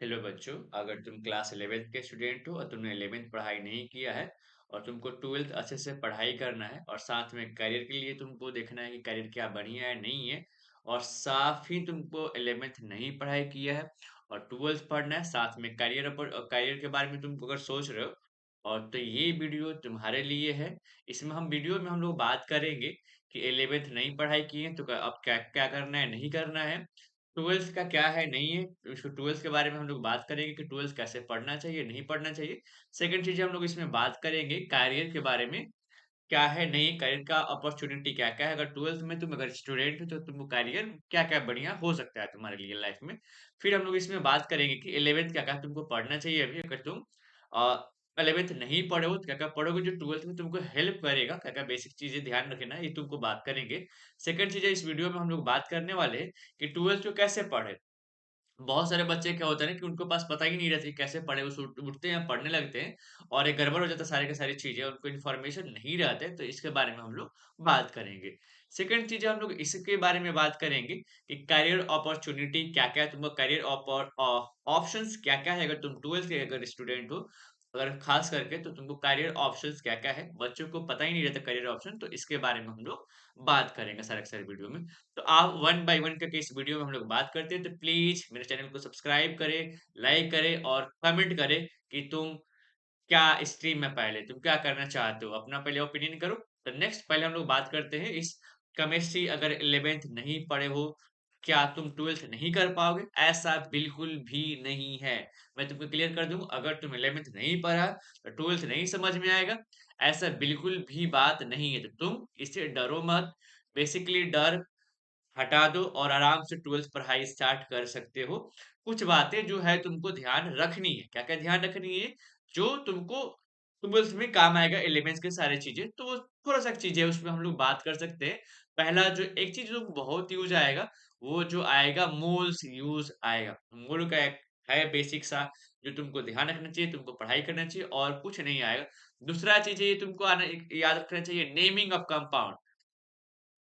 Hello बच्चों, अगर तुम क्लास 11th के स्टूडेंट हो और तुमने 11th पढ़ाई नहीं किया है और तुमको 12th अच्छे से पढ़ाई करना है और साथ में करियर के लिए तुमको देखना है कि करियर क्या बढ़िया है नहीं है और साथ ही तुमको 11th नहीं पढ़ाई किया है और 12th पढ़ना है साथ में करियर पर करियर के बारे में तुम अगर सोच रहे हो और तो ये वीडियो तुम्हारे लिए है। इसमें हम लोग बात करेंगे कि 11th नहीं पढ़ाई की है तो अब क्या क्या करना है नहीं करना है। 12th का क्या है, नहीं है, उसको 12th के बारे में हम लोग बात करेंगे कि 12th कैसे पढ़ना चाहिए, नहीं पढ़ना चाहिए। सेकंड चीज़ हम लोग इसमें बात करेंगे करियर के बारे में, क्या है, नहीं, करियर का अपॉर्च्युनिटी क्या-क्या है। अगर 12th में तुम अगर स्टूडेंट हो तो तुमको करियर क्या-क्या बढ़िया हो सकता है तुम्हारे लिए लाइफ में। फिर हम लोग इसमें बात करेंगे कि 11th क्या-क्या तुमको पढ़ना चाहिए अभी अगर तुम अ, 11th नहीं पढ़े हो तो क्या-क्या पढ़ोगे जो 12th में तुमको हेल्प करेगा, क्या-क्या बेसिक चीज़ें ध्यान रखना है, ये तुमको बात करेंगे। सेकंड चीज़ है इस वीडियो में हम लोग बात करने वाले हैं कि 12th को कैसे पढ़ें। बहुत सारे बच्चे क्या होता है ना कि उनको पास पता ही नहीं रहती कैसे पढ़े, वो उठते हैं पढ़ने लगते हैं और एक गड़बड़ हो जाता है सारी की सारी चीजें, उनको इन्फॉर्मेशन नहीं रहते, तो इसके बारे में हम लोग बात करेंगे। सेकंड चीज हम लोग इसके बारे में बात करेंगे कि करियर अपॉर्चुनिटी क्या क्या है, तुमको करियर ऑप्शंस क्या क्या है अगर तुम 12th के अगर स्टूडेंट हो, अगर खास करके तो तुमको करियर ऑप्शंस क्या क्या है, बच्चों को पता ही नहीं रहता करियर ऑप्शन, तो इसके बारे में हम लोग बात करेंगे सारे के सारे वीडियो में। तो आप वन बाय वन करके इस वीडियो में हम लोग बात करते हैं, तो प्लीज मेरे चैनल को सब्सक्राइब करें, लाइक करें और कमेंट करें कि तुम क्या स्ट्रीम में पहले तुम क्या करना चाहते हो, अपना पहले ओपिनियन करो। तो नेक्स्ट पहले हम लोग बात करते हैं इस केमिस्ट्री, अगर 11th नहीं पढ़े हो क्या तुम 12th नहीं कर पाओगे? ऐसा बिल्कुल भी नहीं है। मैं तुमको क्लियर कर दूं, अगर तुम 11th नहीं पढ़ा तो 12th नहीं समझ में आएगा, ऐसा बिल्कुल भी बात नहीं है। तो तुम इससे डरो मत, बेसिकली डर हटा दो और आराम से 12th पढ़ाई स्टार्ट कर सकते हो। कुछ बातें जो है तुमको ध्यान रखनी है। क्या-क्या ध्यान रखनी है? जो तुमको 12th में काम आएगा, 11th के सारी चीज़ें। तो थोड़ा-सा चीज़ है उसमें हम लोग बात कर सकते हैं। पहला जो एक चीज़ जो बहुत यूज़ आएगा, वो जो आएगा मोल्स यूज़ आएगा। मोल का एक है बेसिक सा जो तुमको ध्यान रखना चाहिए, तुमको पढ़ाई करना चाहिए और कुछ नहीं आएगा। दूसरा चीज़ ये तुमको आना याद रखना चाहिए, नेमिंग ऑफ कंपाउंड।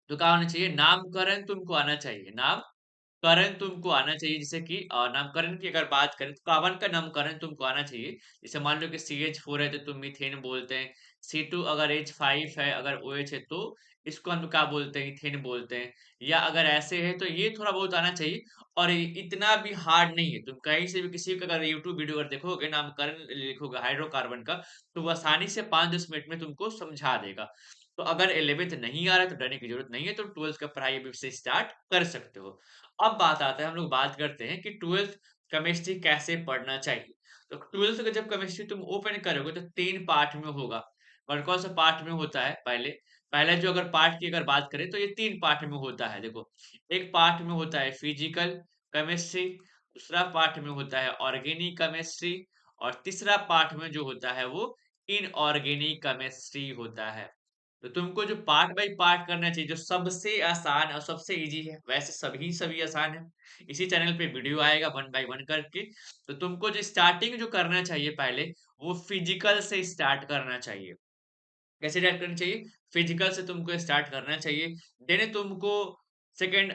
तो क्या होना चाहिए, नामकरण तुमको आना चाहिए, नामकरण तुमको आना चाहिए। जैसे कि नामकरण की अगर बात करें तो कार्बन का नामकरण तुमको आना चाहिए। जैसे मान लो कि CH4 है तो तुम मीथेन बोलते हैं, C2 अगर H5 है, अगर OH है तो इसको हम क्या बोलते हैं, इथेन बोलते हैं। या अगर ऐसे है तो ये थोड़ा बहुत आना चाहिए और इतना भी हार्ड नहीं है। तुम कहीं से भी किसी का अगर यूट्यूब वीडियो अगर देखोगे, नामकरण लिखोगे हाइड्रोकार्बन का, तो वो आसानी से 5-10 मिनट में तुमको समझा देगा। तो अगर 11th नहीं आ रहा है तो डरने की जरूरत नहीं है, तो 12th का पढ़ाई अभी से स्टार्ट कर सकते हो। अब बात आता है, हम लोग बात करते हैं कि 12th केमिस्ट्री कैसे पढ़ना चाहिए। तो 12th का जब केमिस्ट्री तुम ओपन करोगे तो 3 पार्ट में होगा। कौन कौन सा पार्ट में होता है, पहले पहले जो अगर पार्ट की अगर बात करें तो ये 3 पार्ट में होता है। देखो, एक पार्ट में होता है फिजिकल केमिस्ट्री, दूसरा पार्ट में होता है ऑर्गेनिक केमिस्ट्री और तीसरा पार्ट में जो होता है वो इनऑर्गेनिक केमिस्ट्री होता है। तो तुमको जो पार्ट बाय पार्ट करना चाहिए, जो सबसे आसान और सबसे ईज़ी है, वैसे सभी आसान है। इसी चैनल पे वीडियो आएगा वन बाय वन करके। तो तुमको जो स्टार्टिंग जो करना चाहिए पहले, वो फिजिकल से स्टार्ट करना चाहिए। कैसे स्टार्ट करनी चाहिए? फिजिकल से तुमको स्टार्ट करना चाहिए। देन तुमको सेकंड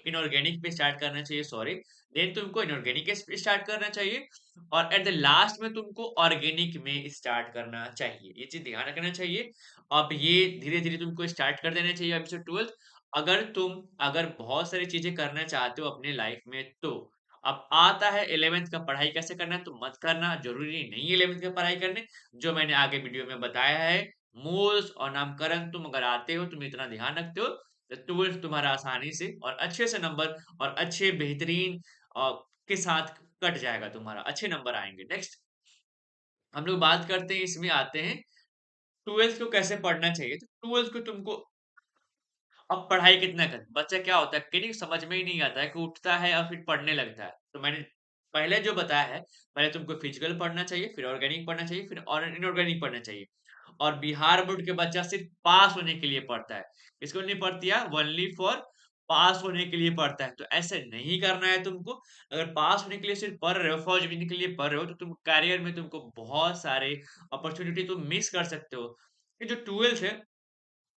इनऑर्गेनिक पे स्टार्ट करना चाहिए, सॉरी। देन तुमको इनऑर्गेनिक पे स्टार्ट करना चाहिए और एट द लास्ट में तुमको ऑर्गेनिक में स्टार्ट करना चाहिए। ये चीज़ ध्यान रखना चाहिए। अब ये धीरे-धीरे तुमको स्टार्ट कर देना चाहिए अभी से 12th। अगर बहुत सारी चीज़ें करना चाहते हो अपने लाइफ में तो। अब आता है 11th का पढ़ाई कैसे करना है, तो मत करना, ज़रूरी नहीं है 11th की पढ़ाई करनी। जो मैंने आगे वीडियो में बताया है, मोल्स और नामकरण तुम अगर आते हो, तुम इतना ध्यान रखते हो, तो 12th तुम्हारा आसानी से और अच्छे से नंबर और अच्छे बेहतरीन अ, के साथ कट जाएगा तुम्हारा, अच्छे नंबर आएँगे। नेक्स्ट हम लोग बात करते हैं, इसमें आते हैं 12th को कैसे पढ़ना चाहिए। तो 12th को तुमको अब पढ़ाई कितना करें? बच्चा क्या होता है कि नहीं समझ में ही नहीं आता है कि उठता है और फिर पढ़ने लगता है। तो मैंने पहले जो बताया है, पहले तुमको फिजिकल पढ़ना चाहिए, फिर ऑर्गेनिक पढ़ना चाहिए, फिर और इनऑर्गेनिक पढ़ना चाहिए। और बिहार बोर्ड के बच्चा सिर्फ पास होने के लिए पढ़ता है। किसको नहीं पढ़ती है? ओनली फॉर पास होने के लिए पढ़ता है। तो ऐसे नहीं करना है तुमको। अगर पास होने के लिए सिर्फ पढ़ रहे हो, फौज बनने के लिए पढ़ रहे हो, तो तुम करियर में तुमको बहुत सारे अपॉर्चुनिटी तुम मिस कर सकते हो। ये जो 12th है,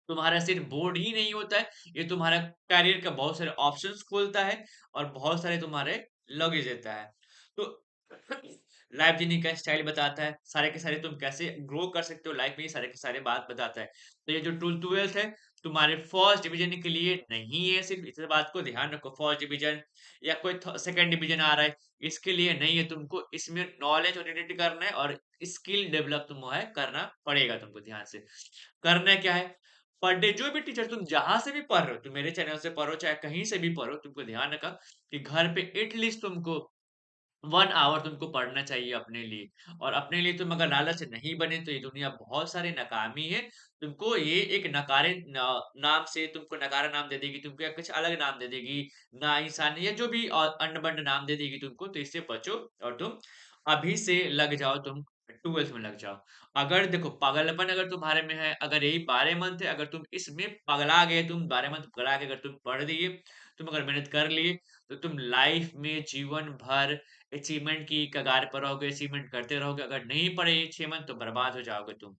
तुम्हारा सिर्फ बोर्ड ही नहीं होता है, ये तुम्हारा करियर का बहुत सारे ऑप्शंस खोलता है और बहुत सारे तुम्हारे लॉन्ग देता है। तो लाइफ जीने का स्टाइल बताता है, सारे के सारे तुम कैसे ग्रो कर सकते हो लाइफ में, ये सारे के सारे बात बताता है। तो ये जो टूल 12th है तुम्हारे फर्स्ट डिवीजन के लिए नहीं है, सिर्फ इस बात को ध्यान रखो। फर्स्ट डिवीजन या कोई सेकंड डिवीजन आ रहा है, इसके लिए नहीं है। तुमको इसमें नॉलेज ओरिएंटेड करना है और स्किल डेवलप तुम है करना पड़ेगा तुमको ध्यान से। करना क्या है, पर डे जो भी टीचर तुम जहां से भी पढ़ रहे हो, तुम मेरे चैनल से पढ़ो चाहे कहीं से भी पढ़ो, तुमको ध्यान रखा कि घर पे एटलीस्ट तुमको 1 आवर तुमको पढ़ना चाहिए अपने लिए। और अपने लिए तुम अगर लालच नहीं बने तो ये दुनिया बहुत सारी नाकामी है। तुमको ये एक नकारे नाम से तुमको नकारा नाम दे देगी, तुमको या कुछ अलग नाम दे देगी, ना इंसानी या जो भी अंड बंड नाम दे देगी तुमको। तो इससे बचो और तुम अभी से लग जाओ, तुम 12th में लग जाओ। अगर देखो पागलपन अगर तुम्हारे में है, अगर यही 12 मंथ है, अगर तुम इसमें पगला गए, तुम 12 मंथ पगला के अगर तुम पढ़ दिए, तुम अगर मेहनत कर लिए, तो तुम लाइफ में जीवन भर अचीवमेंट की कगार पर रहोगे, अचीवमेंट करते रहोगे। अगर नहीं पढ़े ये 6 मंथ तो बर्बाद हो जाओगे तुम,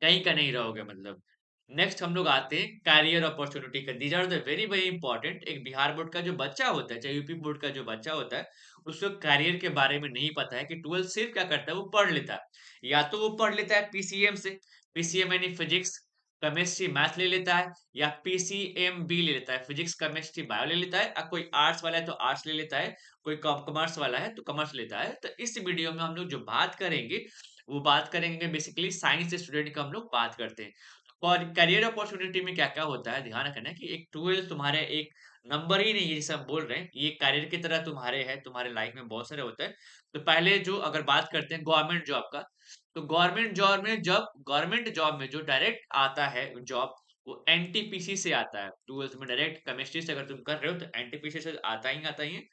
कहीं का नहीं रहोगे मतलब। नेक्स्ट हम लोग आते हैं करियर अपॉर्चुनिटी का। These are the very very important. एक बिहार बोर्ड का जो बच्चा होता है, चाहे यूपी बोर्ड का जो बच्चा होता है, उसको करियर के बारे में नहीं पता है कि 12 सिर्फ क्या करता है, वो पढ़ लेता है। या तो वो पढ़ लेता है पीसीएम से, पीसीएम यानी फिजिक्स केमिस्ट्री मैथ ले लेता है, या पीसीएम बी ले लेता है, फिजिक्स केमिस्ट्री बायो ले लेता है। कोई आर्ट्स वाला है तो आर्ट्स ले लेता है, कोई कॉमर्स वाला है तो कॉमर्स लेता है। तो इस वीडियो में हम लोग जो बात करेंगे, वो बात करेंगे बेसिकली साइंस स्टूडेंट का हम लोग बात करते हैं। और करियर अपॉर्चुनिटी में क्या-क्या होता है, ध्यान रखना है कि एक 12 तुम्हारे एक नंबर ही नहीं है, जैसे हम बोल रहे हैं, ये करियर की तरह तुम्हारे है, तुम्हारे लाइफ में बहुत सारे होते हैं। तो पहले जो अगर बात करते हैं गवर्नमेंट जॉब का, तो गवर्नमेंट जॉब में जो डायरेक्ट आता है जॉब, वो एनटीपीसी से आता है। 12th में डायरेक्ट केमिस्ट्री से अगर तुम कर रहे हो तो एनटीपीसी से आता ही है।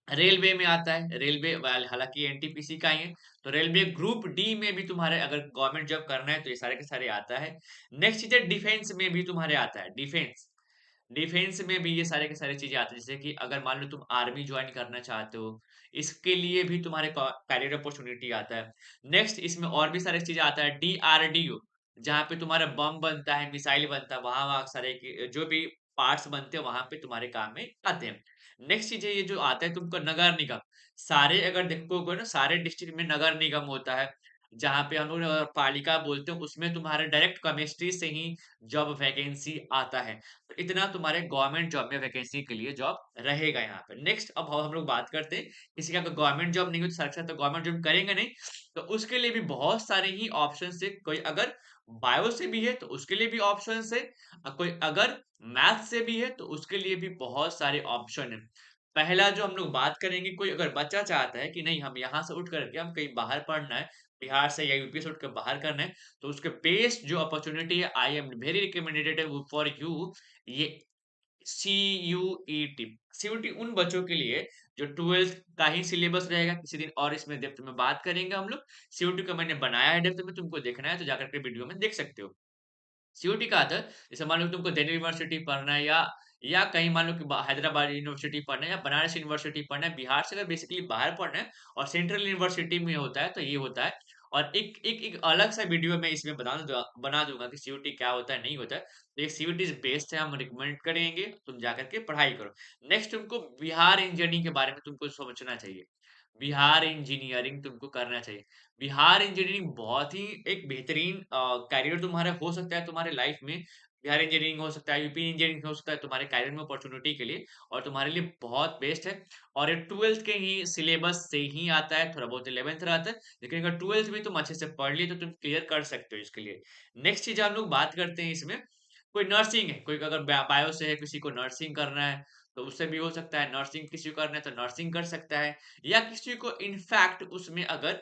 रेलवे में आता है, रेलवे वाल हालाँकि एनटीपीसी का ही है, तो रेलवे ग्रुप डी में भी तुम्हारे अगर गवर्नमेंट जॉब करना है तो ये सारे के सारे आता है। नेक्स्ट चीज़ है डिफेंस में भी तुम्हारे आता है, डिफेंस। डिफेंस में भी ये सारे के सारे चीज़ें आती हैं, जैसे कि अगर मान लो तुम आर्मी जॉइन करना चाहते हो, इसके लिए भी तुम्हारे करियर अपॉर्चुनिटी आता है। नेक्स्ट इसमें और भी सारी चीज़ें आता है डीआरडीओ, जहाँ पे तुम्हारा बम बनता है, मिसाइल बनता है, वहाँ-वहाँ सारे के जो भी पार्ट्स बनते हैं, वहाँ पे तुम्हारे काम में आते हैं। नेक्स्ट चीज़ है ये जो आता है तुमको नगर निगम। सारे अगर देखोगे ना, सारे डिस्ट्रिक्ट में नगर निगम होता है, जहाँ पे हम लोग पालिका बोलते हैं, उसमें तुम्हारे डायरेक्ट केमिस्ट्री से ही जॉब वैकेंसी आता है। तो इतना तुम्हारे गवर्नमेंट जॉब में वैकेंसी के लिए जॉब रहेगा यहाँ पे। नेक्स्ट अब हम लोग बात करते हैं, किसी का अगर गवर्नमेंट जॉब नहीं हो तो साथ-साथ तो गवर्नमेंट जॉब करेंगे नहीं, तो उसके लिए भी बहुत सारे ही ऑप्शंस है। कोई अगर बायो से भी है तो उसके लिए भी ऑप्शंस है, कोई अगर मैथ से भी है तो उसके लिए भी बहुत सारे ऑप्शन है। पहला जो हम लोग बात करेंगे, कोई अगर बच्चा चाहता है कि नहीं हम यहाँ से उठ कर के हम कहीं बाहर पढ़ना है, बिहार से या यूपी से उठ कर बाहर करना है, तो उसके बेस्ट जो अपॉर्चुनिटी है, I am very recommended for you, ये सीयूईटी। सीयूईटी उन बच्चों के लिए जो 12th का ही सिलेबस रहेगा। किसी दिन और इसमें डेप्थ में बात करेंगे हम लोग। सीयूईटी को मैंने बनाया है डेप्थ में, तुमको देखना है तो जाकर के वीडियो में देख सकते हो। सीयूटी का आता है, जैसे मान लो तुमको दिल्ली यूनिवर्सिटी पढ़ना है, या कहीं मान लो कि हैदराबाद यूनिवर्सिटी पढ़ना है या बनारस यूनिवर्सिटी पढ़ना है, बिहार से अगर बेसिकली बाहर पढ़ना है और सेंट्रल यूनिवर्सिटी में होता है तो ये होता है। और एक अलग सा वीडियो मैं इसमें बना दूंगा कि सीयूटी क्या होता है नहीं होता है। तो ये सीयूटी बेस्ड है, हम रिकमेंड करेंगे तुम जाकर के पढ़ाई करो। नेक्स्ट तुमको बिहार इंजीनियरिंग के बारे में तुमको सोचना चाहिए। बिहार इंजीनियरिंग तुमको करना चाहिए। बिहार इंजीनियरिंग बहुत ही एक बेहतरीन करियर तुम्हारा हो सकता है तुम्हारे लाइफ में। बिहार इंजीनियरिंग हो सकता है, यूपी इंजीनियरिंग हो सकता है तुम्हारे करियर में अपॉर्चुनिटी के लिए, और तुम्हारे लिए बहुत बेस्ट है। और ये 12th के ही सिलेबस से ही आता है, थोड़ा बहुत 11th रहता है, लेकिन अगर 12th भी तुम अच्छे से पढ़ लिए तो तुम क्लियर कर सकते हो इसके लिए। नेक्स्ट चीज़ हम लोग बात करते हैं इसमें, कोई नर्सिंग है, कोई अगर बायो से है, किसी को नर्सिंग करना है, तो उससे भी हो सकता है। नर्सिंग किसी को करना है तो नर्सिंग कर सकता है, या किसी को इनफैक्ट उसमें अगर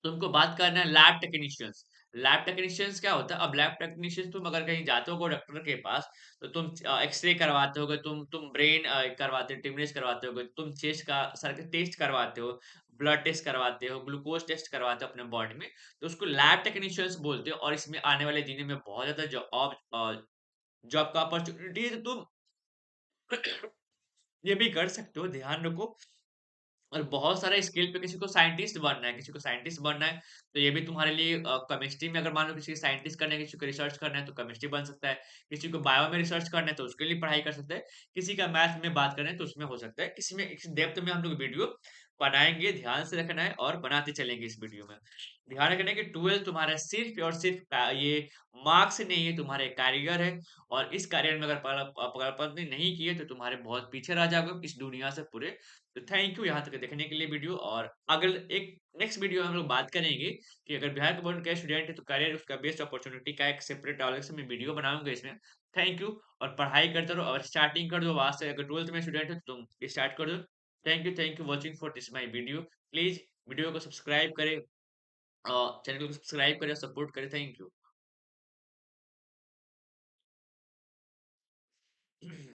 तुमको बात करना है लैब टेक्नीशियंस। लैब टेक्नीशियंस क्या होता है, अब लैब टेक्नीशियंस तुम अगर कहीं जाते हो डॉक्टर के पास, तो तुम एक्सरे करवाते होगे, तुम ब्रेन करवाते हो, टिमरेज करवाते होगे, तुम चेस्ट का सर के टेस्ट करवाते हो, ब्लड टेस्ट करवाते हो, ग्लूकोज टेस्ट करवाते हो अपने बॉडी में, तो उसको लैब टेक्नीशियंस बोलते हो। और इसमें आने वाले दिनों में बहुत ज्यादा जॉब का अपॉर्चुनिटी है, तो तुम ये भी कर सकते हो। ध्यान रखो, और बहुत सारे स्किल पे किसी को साइंटिस्ट बनना है, किसी को साइंटिस्ट बनना है, तो ये भी तुम्हारे लिए केमिस्ट्री में अगर मान लो किसी साइंटिस्ट करना है, किसी को रिसर्च करना है तो केमिस्ट्री बन सकता है, किसी को बायो में रिसर्च करना है तो उसके लिए पढ़ाई कर सकता है, किसी का मैथ में बात करें तो उसमें हो सकता है, किसी में इस डेप्थ में हम लोग वीडियो बनाएँगे, ध्यान से रखना है और बनाते चलेंगे इस वीडियो में। ध्यान रखना है कि 12th तुम्हारा सिर्फ़ और सिर्फ़ ये मार्क्स नहीं है, तुम्हारे करियर है और इस करियर में अगर पदार्पण नहीं किए तो तुम्हारे बहुत पीछे रह जाओगे इस दुनिया से पूरे। तो थैंक यू यहाँ तक देखने के लिए वीडियो और अगल एक नेक्स्ट वीडियो में हम लोग बात करेंगे कि अगर बिहार के बोर्ड का स्टूडेंट है तो करियर उसका बेस्ट अपॉर्चुनिटी का एक सेपरेट अलग से मैं वीडियो बनाऊंगा इसमें। थैंक यू और पढ़ाई करते रहो और स्टार्टिंग कर दो वहां से अगर 12th में स्टूडेंट है तो तुम स्टार्ट कर दो। Thank you watching for this my video. Please video को सब्सक्राइब करें और चैनल को सब्सक्राइब करें सपोर्ट करें। Thank you.